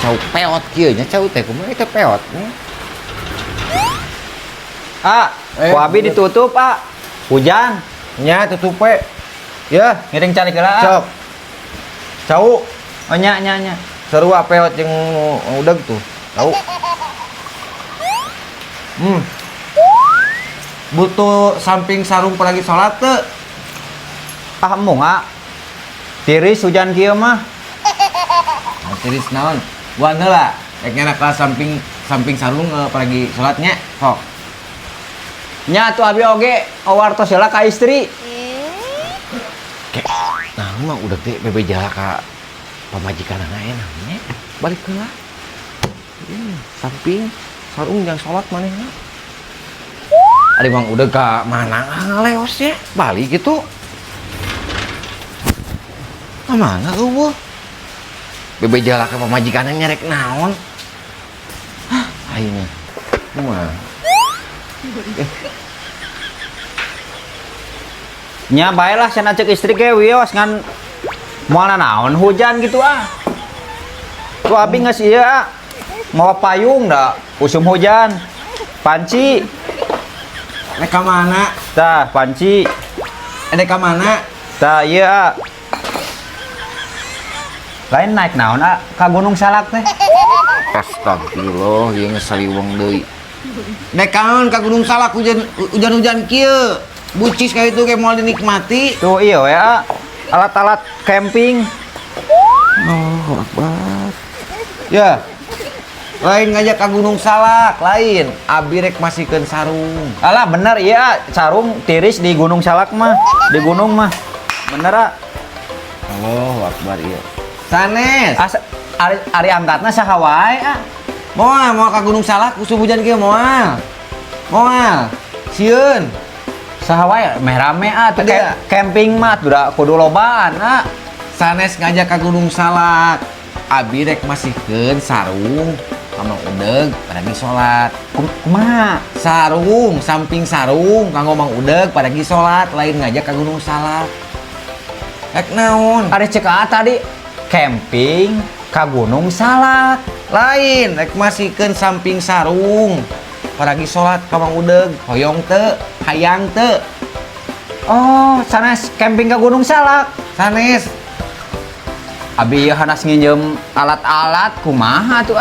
cau peot kieu nya cau teh kumaha teh peot. Ku abi ditutup, hujan. Nya tutup we. Ya, Ngiring cari geula. sok. Cau Oh nya. sarua peot jeung udeg tuh. Cau. Butuh samping sarung peragi salat teu? Embung, tiris hujan kieu mah. Tiris naon? Buan heula. Rek ngana ka samping sarung peragi salatnya. Sok. Nya tuh abi oge awartos heula ka istri. Nah, mah udah teh bebe jala ka pamajikanana namanya. Balik heula. Samping sarung yang salat manehna. Ari Mang udah ka mana ngaleos ya? Balik gitu. Mana eueuh? Bebe jala ka pamajikanana nyarek naon? Ayeuna. Kumaha? Nya bae lah cenah ceuk istri ge wios ngan moal naon hujan gitu Tuh abi geus ieu mau payung da usum hujan. Panci. Nek ka mana? Tah, panci. Nek ka mana? Tah ieu lain naik naon ka Gunung Salak teh. Astagfirullah, ieu geus saliweng deui. Nek kaon ka Gunung Salak hujan-hujan kieu. Bucis kayak itu kayak mau dinikmati. Tuh iya ya, alat-alat camping. Oh, Akbar. Ya. Lain ngajak ka Gunung Salak, lain. Abi rek masihkeun sarung. Alah bener iya, sarung tiris di Gunung Salak mah, di gunung mah. Bener Allahu Akbar ieu. Sanes. Ari angkatna saha wae Moal ka Gunung Salak usum hujan kieu moal. Moal. Sieun. Saha wae meh rame camping mah kudu lobaan Sanes ngajak ka Gunung Salak. Abi rek masihkeun sarung sama udeg pada salat. Kumaha? Sarung, samping sarung kanggo Mang Udeg pada salat, lain ngajak ka Gunung Salak. Rek naon? Ari cek tadi camping ka Gunung Salak. Lain rek masihkeun samping sarung pada salat ka Mang Udeg, hoyong teu, hayang teu. Oh, sanes camping ka Gunung Salak. Sanes. Abi hanas nginjem alat-alat kumaha tuh